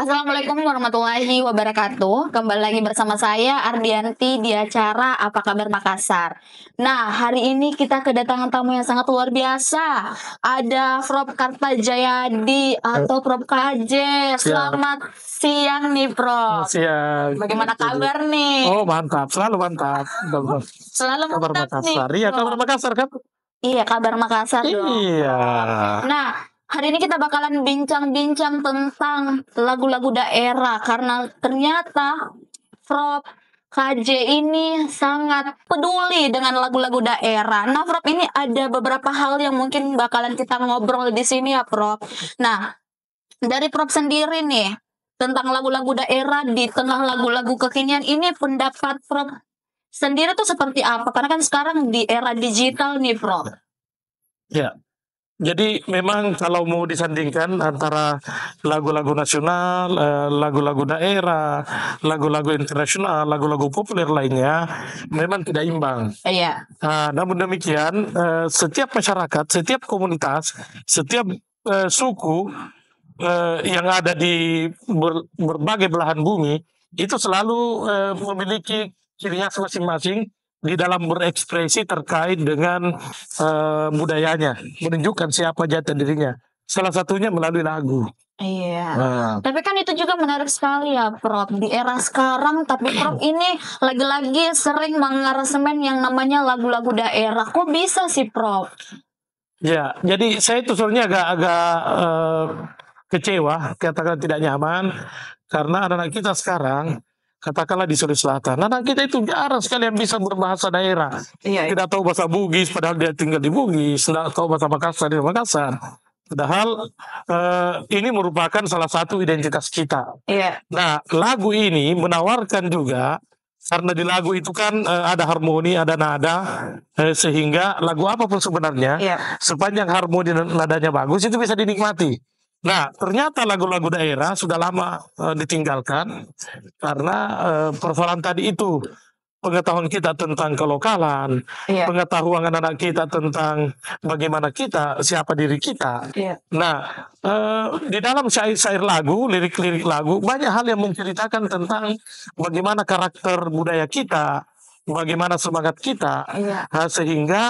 Assalamualaikum warahmatullahi wabarakatuh. Kembali lagi bersama saya Ardianti di acara Apa Kabar Makassar. Nah, hari ini kita kedatangan tamu yang sangat luar biasa. Ada Prof Kartajayadi atau Prof KJ. Selamat siang nih, Prof. Siang. Bagaimana kabar nih? Oh, mantap, selalu mantap. Selalu Kabar mantap nih, Makassar. Iya, Prof. kabar Makassar kan? Iya, kabar Makassar dong. Iya. Nah, hari ini kita bakalan bincang-bincang tentang lagu-lagu daerah karena ternyata Prof KJ ini sangat peduli dengan lagu-lagu daerah. Nah, Prof, ini ada beberapa hal yang mungkin bakalan kita ngobrol di sini ya, Prof. Nah, dari Prof sendiri nih tentang lagu-lagu daerah di tengah lagu-lagu kekinian ini, pendapat Prof sendiri tuh seperti apa? Karena kan sekarang di era digital nih, Prof. Ya. Jadi memang kalau mau disandingkan antara lagu-lagu nasional, lagu-lagu daerah, lagu-lagu internasional, lagu-lagu populer lainnya, memang tidak imbang. Iya. Namun demikian, setiap masyarakat, setiap komunitas, setiap suku yang ada di berbagai belahan bumi itu selalu memiliki ciri khas masing-masing di dalam berekspresi terkait dengan budayanya, menunjukkan siapa jati dirinya. Salah satunya melalui lagu. Iya. Tapi kan itu juga menarik sekali ya, Prof. Di era sekarang, tapi Prof ini lagi-lagi sering mengaransemen yang namanya lagu-lagu daerah. Kok bisa sih, Prof? Ya, jadi saya itu sebenarnya agak kecewa, katakan tidak nyaman, karena anak-anak kita sekarang, katakanlah di Sulawesi Selatan, anak kita itu jarang sekali yang bisa berbahasa daerah. Iya. Tidak tahu bahasa Bugis, padahal dia tinggal di Bugis, tidak tahu bahasa Makassar di Makassar. Padahal ini merupakan salah satu identitas kita. Iya. Nah, lagu ini menawarkan juga, karena di lagu itu kan ada harmoni, ada nada, sehingga lagu apapun sebenarnya, sepanjang harmoni dan nadanya bagus, itu bisa dinikmati. Nah, ternyata lagu-lagu daerah sudah lama ditinggalkan karena persoalan tadi itu. Pengetahuan kita tentang kelokalan, pengetahuan anak-anak kita tentang bagaimana kita, siapa diri kita. Nah, di dalam syair-syair lagu, lirik-lirik lagu, banyak hal yang menceritakan tentang bagaimana karakter budaya kita, bagaimana semangat kita, sehingga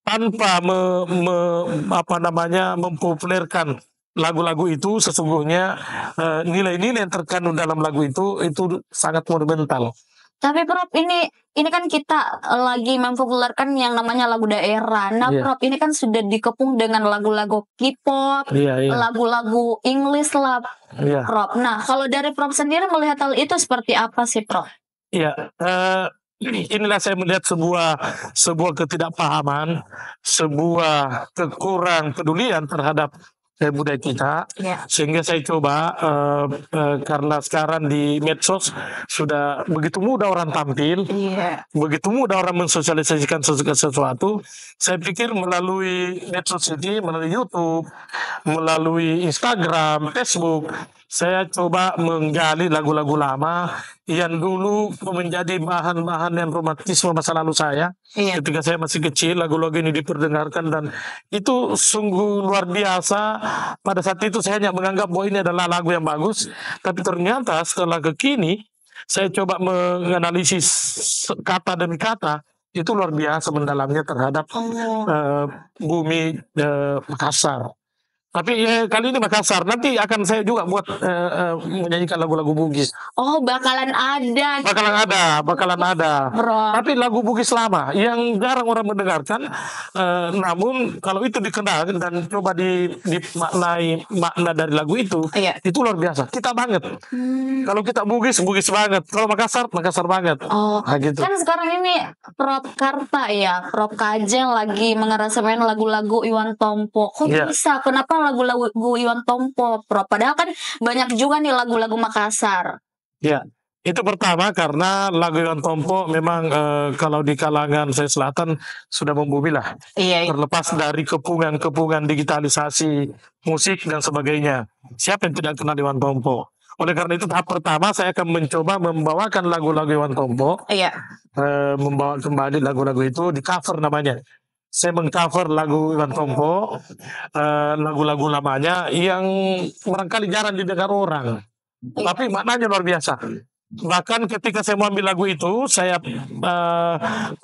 tanpa mempopulerkan lagu-lagu itu, sesungguhnya nilai-nilai yang terkandung dalam lagu itu sangat monumental. Tapi Prof, ini kan kita lagi mempopulerkan yang namanya lagu daerah. Nah, Prof, ini kan sudah dikepung dengan lagu-lagu K-pop, lagu-lagu English lah, Prof. Nah, kalau dari Prof sendiri melihat hal itu seperti apa sih, Prof? Iya, inilah saya melihat sebuah ketidakpahaman, sebuah kekurang pedulian terhadap budaya kita, sehingga saya coba karena sekarang di medsos sudah begitu mudah orang tampil, begitu mudah orang mensosialisasikan sesuatu. Saya pikir melalui medsos ini, melalui YouTube, melalui Instagram, Facebook, saya coba menggali lagu-lagu lama yang dulu menjadi bahan-bahan yang romantisme masa lalu saya. Ketika saya masih kecil, lagu-lagu ini diperdengarkan dan itu sungguh luar biasa. Pada saat itu saya hanya menganggap bahwa ini adalah lagu yang bagus, tapi ternyata setelah kekini saya coba menganalisis kata demi kata, itu luar biasa mendalamnya terhadap bumi Makassar. Tapi kali ini Makassar, nanti akan saya juga buat menyanyikan lagu-lagu Bugis. Oh, bakalan ada. Bakalan ada. Bro. Tapi lagu Bugis lama yang jarang orang mendengarkan. Namun kalau itu dikenal dan coba dimaknai makna dari lagu itu luar biasa. Kita banget. Kalau kita Bugis banget. Kalau Makassar banget. Oh, nah, gitu. Kan sekarang ini Prof Karta ya, Prof KJ lagi mengaransemen lagu-lagu Iwan Tompo. Kok bisa? Kenapa lagu-lagu Iwan Tompo, Prof? Padahal kan banyak juga nih lagu-lagu Makassar. Ya, itu pertama karena lagu Iwan Tompo memang kalau di kalangan Sulawesi Selatan sudah membumi lah. Terlepas dari kepungan digitalisasi musik dan sebagainya. Siapa yang tidak kenal Iwan Tompo? Oleh karena itu tahap pertama saya akan mencoba membawakan lagu-lagu Iwan Tompo. Membawa kembali lagu-lagu itu di cover namanya. saya mengcover lagu Iwan Tompo, lagu-lagu lamanya yang barangkali jarang didengar orang, tapi maknanya luar biasa. Bahkan ketika saya mau ambil lagu itu, saya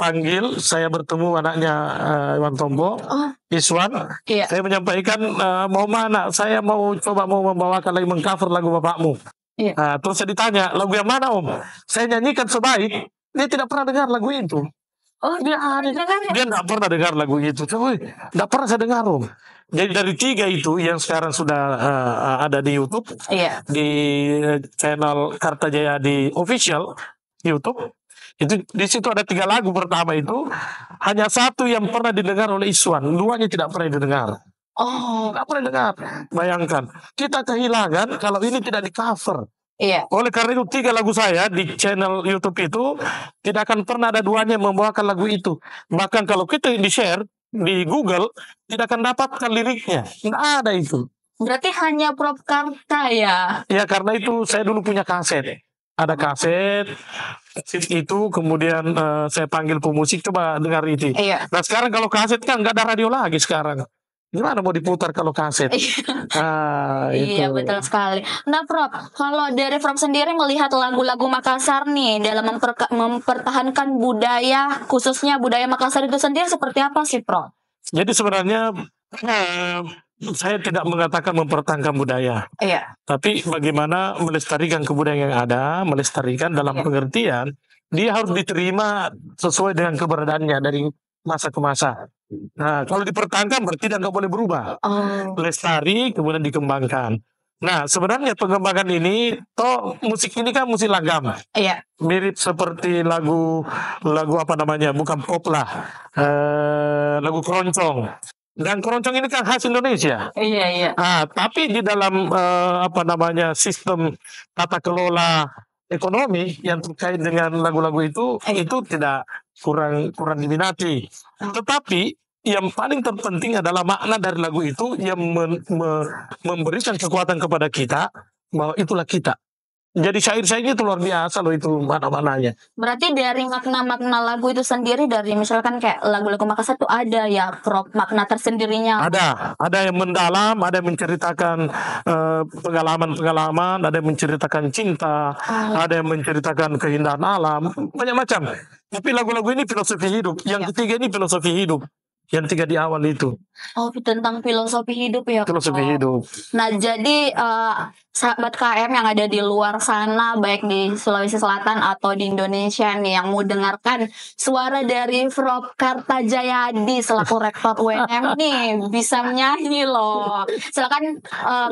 panggil, saya bertemu anaknya Iwan Tompo, Iswan. Saya menyampaikan, mau mana? Saya mau coba mau membawakan lagi mengcover lagu bapakmu. Terus saya ditanya, lagu yang mana Om? Saya nyanyikan sebaik, dia tidak pernah dengar lagu itu. Dia nggak pernah dengar lagu itu. Nggak pernah saya dengar Om. Jadi dari 3 itu yang sekarang sudah ada di YouTube, di channel Kartajaya di official YouTube, itu di situ ada 3 lagu pertama itu hanya 1 yang pernah didengar oleh Iswan, 2-nya tidak pernah didengar. Nggak pernah dengar. Bayangkan, kita kehilangan kalau ini tidak di cover. Oleh karena itu 3 lagu saya di channel YouTube itu tidak akan pernah ada 2-nya membawakan lagu itu. Bahkan kalau kita di-share di Google tidak akan dapatkan liriknya. Nggak ada itu. Berarti hanya Prof Karta ya? Ya karena itu saya dulu punya kaset. Ada kaset itu kemudian saya panggil pemusik coba dengar itu. Nah sekarang kalau kaset kan nggak ada radio lagi sekarang. Gimana mau diputar kalau kaset? Iya betul sekali. Nah Prof, kalau dari Prof sendiri melihat lagu-lagu Makassar nih dalam mempertahankan budaya, khususnya budaya Makassar itu sendiri seperti apa sih Prof? Jadi sebenarnya saya tidak mengatakan mempertahankan budaya, tapi bagaimana melestarikan kebudayaan yang ada, melestarikan dalam pengertian dia harus diterima sesuai dengan keberadaannya dari masa ke masa. Nah, kalau dipertahankan berarti dia nggak boleh berubah. Lestari kemudian dikembangkan. Nah, sebenarnya pengembangan ini, musik ini kan musik langgam. Mirip seperti lagu apa namanya, bukan pop lah, lagu keroncong. Dan keroncong ini kan khas Indonesia. Tapi di dalam apa namanya sistem tata kelola ekonomi yang terkait dengan lagu-lagu itu tidak kurang diminati. Tetapi yang paling terpenting adalah makna dari lagu itu yang memberikan kekuatan kepada kita bahwa itulah kita. Jadi syair-syairnya itu luar biasa loh itu makna-maknanya. Berarti dari makna-makna lagu itu sendiri dari misalkan kayak lagu-lagu Makassar itu ada ya Prof makna tersendirinya. Ada yang mendalam, ada yang menceritakan pengalaman-pengalaman, ada yang menceritakan cinta, ada yang menceritakan keindahan alam, banyak macam. Tapi lagu-lagu ini filosofi hidup. Yang ketiga ini filosofi hidup. Yang 3 di awal itu. Tentang filosofi hidup ya. Filosofi hidup. Nah jadi sahabat KM yang ada di luar sana, baik di Sulawesi Selatan atau di Indonesia nih, yang mau dengarkan suara dari Prof Kartajayadi selaku Rektor UNM nih, bisa nyanyi loh. Silakan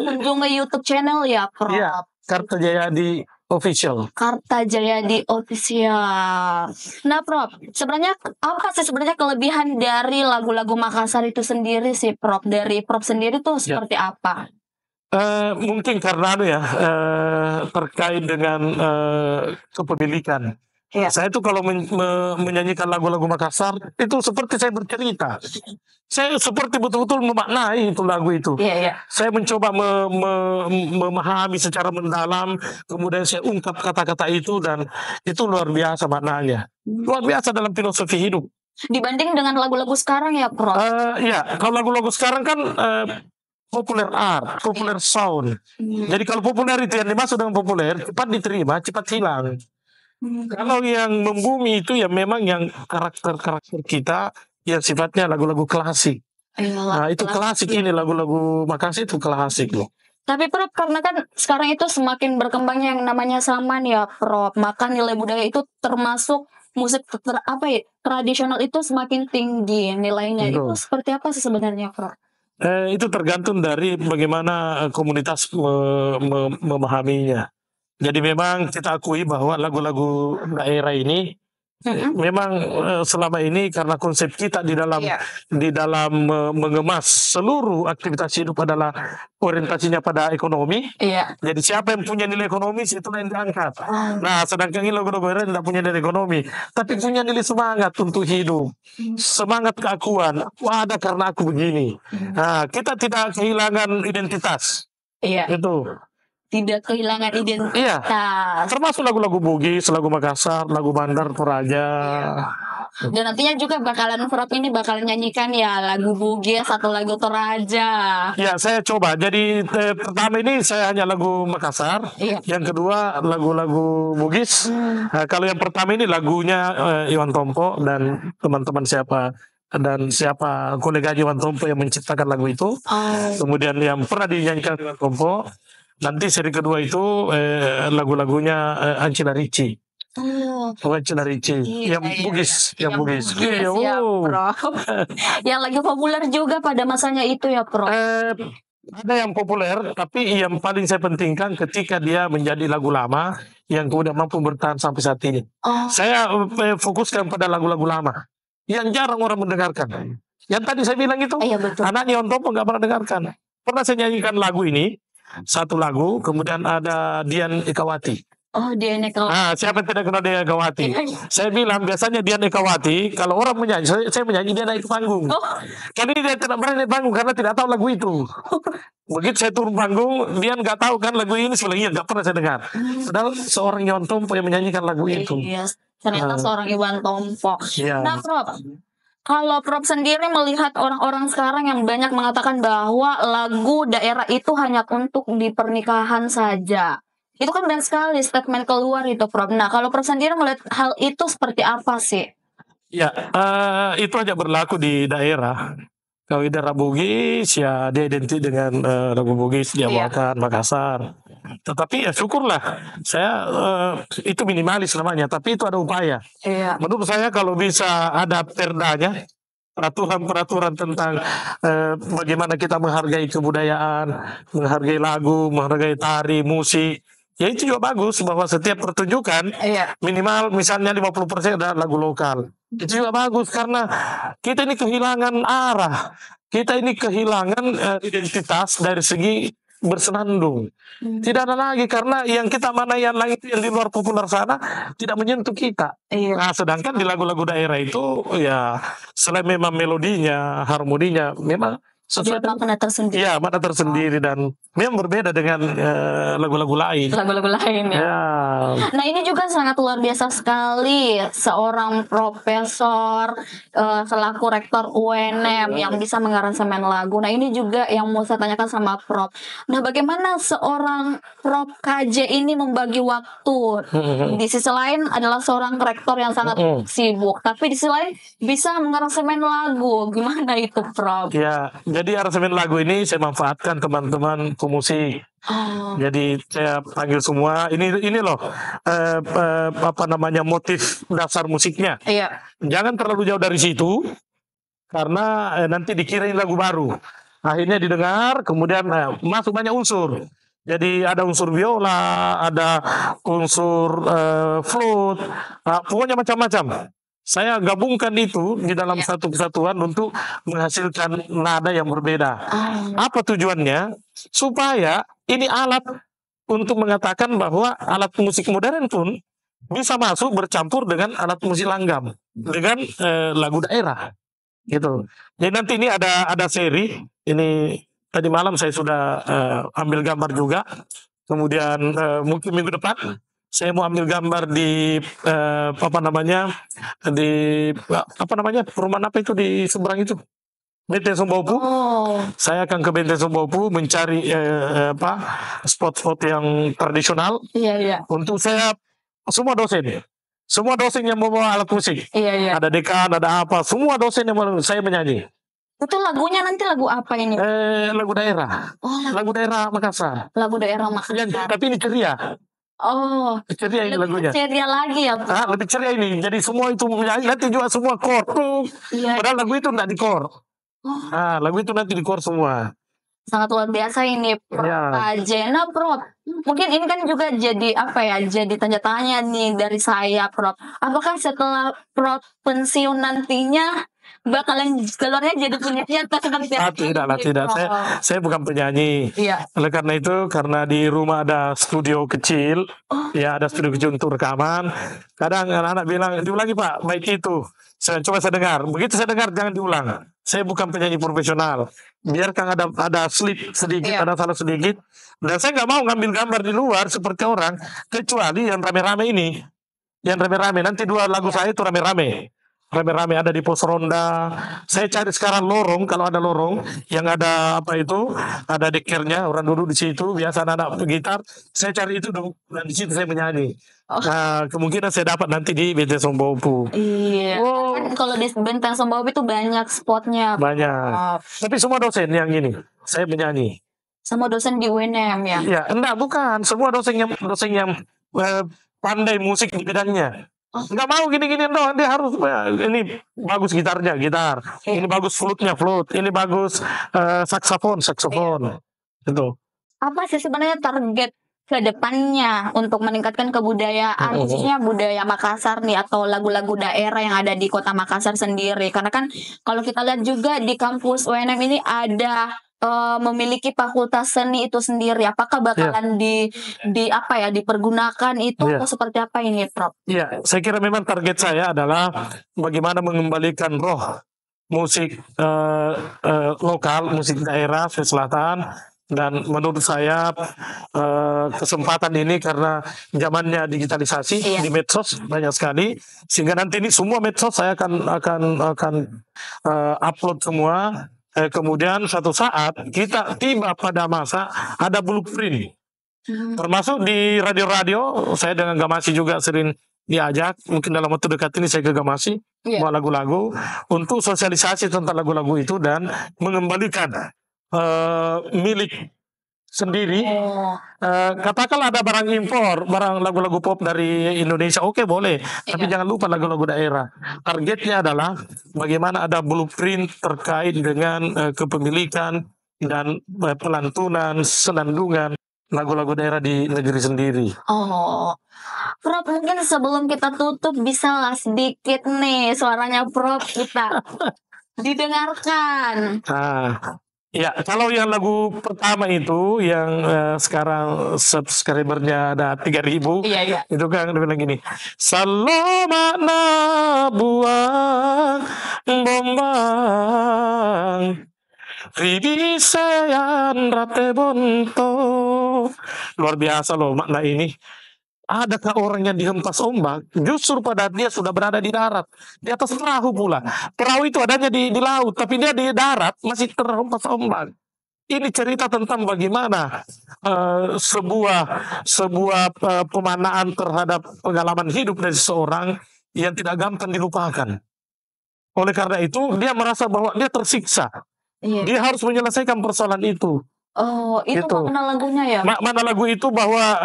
kunjung ke YouTube channel ya Prof. Iya, Kartajayadi Official. Kartajayadi Official. Nah Prof, sebenarnya apa sih sebenarnya kelebihan dari lagu-lagu Makassar itu sendiri sih Prof? Dari Prof sendiri tuh seperti apa? Mungkin karena terkait dengan kepemilikan. Saya tuh kalau menyanyikan lagu-lagu Makassar itu seperti saya bercerita. Saya seperti betul-betul memaknai itu lagu itu. Saya mencoba memahami secara mendalam, kemudian saya ungkap kata-kata itu dan itu luar biasa maknanya. Luar biasa dalam filosofi hidup. Dibanding dengan lagu-lagu sekarang ya, Prof? Ya, kalau lagu-lagu sekarang kan populer art, populer sound. Jadi kalau populer itu yang dimaksud dengan populer, cepat diterima, cepat hilang. Kalau yang membumi itu ya memang yang karakter-karakter kita yang sifatnya lagu-lagu klasik. Nah itu klasik ini lagu-lagu Makassar itu klasik loh. Tapi Prof, karena kan sekarang itu semakin berkembangnya yang namanya saman ya Prof, maka nilai budaya itu termasuk musik tradisional itu semakin tinggi nilainya. Itu seperti apa sih sebenarnya Prof? Itu tergantung dari bagaimana komunitas memahaminya. Jadi memang kita akui bahwa lagu-lagu daerah ini memang selama ini karena konsep kita di dalam mengemas seluruh aktivitas hidup adalah orientasinya pada ekonomi. Jadi siapa yang punya nilai ekonomi itulah yang diangkat. Nah, sedangkan ini lagu-lagu daerah tidak punya nilai ekonomi, tapi punya nilai semangat untuk hidup, semangat keakuan. Wah, ada karena aku begini. Nah, kita tidak kehilangan identitas. Itu. Tidak kehilangan identitas. Termasuk lagu-lagu Bugis, lagu Makassar, lagu Bandar Toraja. Dan nantinya juga Prop ini bakalan nyanyikan ya lagu Bugis atau lagu Toraja. Ya, saya coba. Jadi pertama ini saya hanya lagu Makassar. Yang kedua lagu-lagu Bugis. Kalau yang pertama ini lagunya Iwan Tompo dan teman-teman siapa kolega Iwan Tompo yang menciptakan lagu itu. Kemudian yang pernah dinyanyikan Iwan Tompo. Nanti seri kedua itu lagu-lagunya Ancila Ricci. Ancila Ricci. Yang Bugis. Yang lagi populer juga pada masanya itu ya, Prof. Ada yang populer, tapi yang paling saya pentingkan ketika dia menjadi lagu lama yang kemudian mampu bertahan sampai saat ini. Saya fokuskan pada lagu-lagu lama yang jarang orang mendengarkan. Yang tadi saya bilang itu, anaknya Iwan Tompo nggak pernah dengarkan. Pernah saya nyanyikan lagu ini, satu lagu, kemudian ada Dian Ekawati. Dian Ekawati. Siapa yang tidak kenal Dian Ekawati? Saya bilang biasanya Dian Ekawati, kalau orang menyanyi, saya menyanyi dia naik panggung. Kali ini dia tidak berani naik panggung karena tidak tahu lagu itu. Begitu saya turun panggung, dia nggak tahu kan lagu ini sebenarnya nggak pernah saya dengar. Padahal seorang Iwan Tompo yang menyanyikan lagu itu. Ternyata seorang Iwan Tompo. Nah, Prof, kalau Prof sendiri melihat orang-orang sekarang yang banyak mengatakan bahwa lagu daerah itu hanya untuk di pernikahan saja. Itu kan banyak sekali statement keluar itu, Prof. Nah, kalau Prof sendiri melihat hal itu seperti apa sih? Ya, itu aja berlaku di daerah. Kalau di daerah Bugis, ya dia identik dengan lagu Bugis, dia bawakan Makassar. Tetapi ya syukurlah, saya itu minimalis namanya, tapi itu ada upaya. Menurut saya kalau bisa ada perdanya, peraturan-peraturan tentang bagaimana kita menghargai kebudayaan, menghargai lagu, menghargai tari, musik. Ya itu juga bagus bahwa setiap pertunjukan minimal misalnya 50% adalah lagu lokal. Itu juga bagus karena kita ini kehilangan arah. Kita ini kehilangan identitas dari segi bersenandung. Tidak ada lagi karena yang kita mana yang lain itu yang di luar populer sana tidak menyentuh kita. Nah, sedangkan di lagu-lagu daerah itu ya selain memang melodinya, harmoninya memang sesuai makna tersendiri. Iya, makna tersendiri dan memang berbeda dengan lagu-lagu lain. Lagu-lagu lain ya. Nah, ini juga sangat luar biasa sekali seorang profesor selaku rektor UNM yang bisa mengaransemen lagu. Nah, ini juga yang mau saya tanyakan sama Prof. Nah, bagaimana seorang Prof KJ ini membagi waktu? Di sisi lain adalah seorang rektor yang sangat sibuk, tapi di sisi lain bisa mengaransemen lagu. Gimana itu, Prof? Ya, jadi aransemen lagu ini saya manfaatkan teman-teman pemusik. Jadi saya panggil semua. Ini loh apa namanya motif dasar musiknya. Jangan terlalu jauh dari situ karena nanti dikirain lagu baru. Akhirnya didengar, kemudian masuk banyak unsur. Jadi ada unsur biola, ada unsur flute, pokoknya macam-macam. Saya gabungkan itu di dalam satu kesatuan untuk menghasilkan nada yang berbeda. Apa tujuannya? Supaya ini alat untuk mengatakan bahwa alat musik modern pun bisa masuk bercampur dengan alat musik langgam dengan lagu daerah. Gitu. Jadi nanti ini ada seri. Ini tadi malam saya sudah ambil gambar juga. Kemudian mungkin minggu depan saya mau ambil gambar di perumahan apa itu di seberang itu Benteng Sombopu. Saya akan ke Benteng Sombopu mencari spot-spot yang tradisional. Untuk saya semua dosen yang membawa alat musik. Ada dekan, ada apa, semua dosen yang saya menyanyi. Itu lagunya nanti lagu apa ini? Lagu daerah. Lagu daerah Makassar. Lagu daerah Makassar. Tapi ini ceria. Ceria ini lagunya. Ceria lagi ya. Lebih ceria ini. Jadi semua itu nanti juga semua chord. Padahal lagu itu tidak di chord. Lagu itu nanti di chord semua. Sangat luar biasa ini, Prof. Nah, Prof, mungkin ini kan juga jadi jadi tanda tanya nih dari saya, Prof. Apakah setelah Prof pensiun nantinya bakalan keluarnya jadi penyanyi atau seperti apa? Tidak. Saya bukan penyanyi. Oleh karena itu, karena di rumah ada studio kecil, ada studio kecil untuk rekaman. Kadang anak-anak bilang, diulangi Pak, baik itu. Coba saya dengar. Begitu saya dengar, jangan diulang. Saya bukan penyanyi profesional. Biarkan ada slip sedikit, ada salah sedikit. Dan saya nggak mau ngambil gambar di luar seperti orang, kecuali yang rame-rame ini. Yang rame-rame, nanti 2 lagu saya itu rame-rame. rame-rame ada di pos ronda. Saya cari sekarang lorong, kalau ada lorong yang ada apa itu, ada dekernya, orang duduk di situ, biasa anak gitar, saya cari itu dong, dan di situ saya menyanyi. Nah, kemungkinan saya dapat nanti di BT Sombopu. Iya. Kan kalau di Benteng Sombopu itu banyak spotnya. Banyak. Tapi semua dosen yang ini, saya menyanyi. Sama dosen di UNM ya? Ya, enggak, bukan. Semua dosen yang pandai musik di bidangnya. Nggak mau gini-gini doang, dia harus ini bagus gitarnya, gitar. Ini bagus flute-nya, flute. Ini bagus saksofon. Itu. Apa sih sebenarnya target ke depannya untuk meningkatkan kebudayaan, khususnya budaya Makassar nih, atau lagu-lagu daerah yang ada di kota Makassar sendiri? Karena kan kalau kita lihat juga di kampus UNM ini ada memiliki fakultas seni itu sendiri. Apakah bakalan dipergunakan itu atau seperti apa ini, Prof? Iya, saya kira memang target saya adalah bagaimana mengembalikan roh musik lokal, musik daerah Sulawesi Selatan. Dan menurut saya kesempatan ini karena zamannya digitalisasi di medsos banyak sekali, sehingga nanti ini semua medsos saya akan upload semua. Kemudian suatu saat kita tiba pada masa ada blueprint, termasuk di radio-radio. Saya dengan Gamasi juga sering diajak, mungkin dalam waktu dekat ini saya ke Gamasi buat lagu-lagu untuk sosialisasi tentang lagu-lagu itu dan mengembalikan milik sendiri. Katakanlah ada barang impor, barang lagu-lagu pop dari Indonesia, oke boleh, tapi jangan lupa lagu-lagu daerah. Targetnya adalah bagaimana ada blueprint terkait dengan kepemilikan dan pelantunan, senandungan lagu-lagu daerah di negeri sendiri. Prof, mungkin sebelum kita tutup bisa lah sedikit nih suaranya Prof kita didengarkan. Ya, kalau yang lagu pertama itu yang sekarang subscribernya ada 3.000, itu kan bilang gini, salo makna buang bombang ribisean rate bonto. Luar biasa loh makna ini. Adakah orang yang dihempas ombak justru pada dia sudah berada di darat, di atas perahu pula. Perahu itu adanya di laut, tapi dia di darat masih terhempas ombak. Ini cerita tentang bagaimana sebuah pemanaan terhadap pengalaman hidup dari seseorang yang tidak gampang dilupakan. Oleh karena itu dia merasa bahwa dia tersiksa. Dia harus menyelesaikan persoalan itu. Itu makna lagunya ya? Makna lagu itu bahwa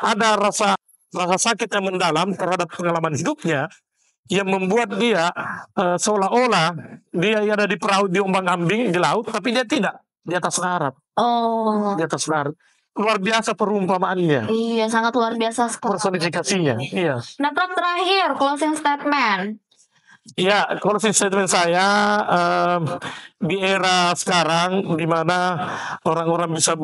ada rasa sakit yang mendalam terhadap pengalaman hidupnya yang membuat dia seolah-olah dia ada di perahu diombang-ambing di laut, tapi dia tidak, di atas darat. Di atas darat. Luar biasa perumpamaannya. Iya, sangat luar biasa personifikasinya. Iya. Nah, Prof, terakhir closing statement. Ya, closing statement saya di era sekarang di mana orang-orang bisa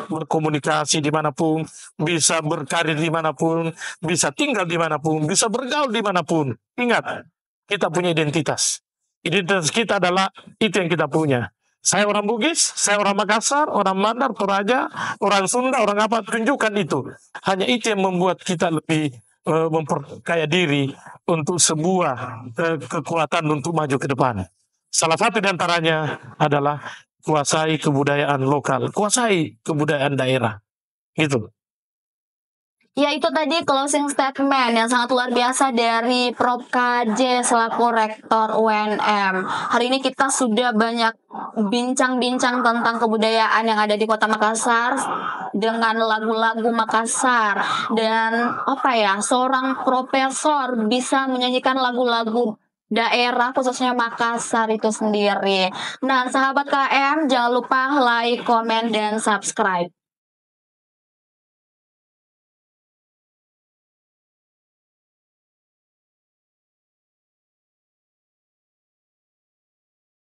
berkomunikasi dimanapun, bisa berkarir dimanapun, bisa tinggal dimanapun, bisa bergaul dimanapun. Ingat, kita punya identitas. Identitas kita adalah itu yang kita punya. Saya orang Bugis, saya orang Makassar, orang Mandar, Toraja, orang Sunda, orang apa, tunjukkan itu. Hanya itu yang membuat kita lebih memperkaya diri untuk sebuah kekuatan untuk maju ke depan. Salah satu di antaranya adalah kuasai kebudayaan lokal, kuasai kebudayaan daerah. Gitu. Ya, itu tadi closing statement yang sangat luar biasa dari Prof. KJ selaku Rektor UNM. Hari ini kita sudah banyak bincang-bincang tentang kebudayaan yang ada di Kota Makassar dengan lagu-lagu Makassar, dan seorang profesor bisa menyanyikan lagu-lagu daerah khususnya Makassar itu sendiri. Nah, sahabat KM, jangan lupa like, komen, dan subscribe.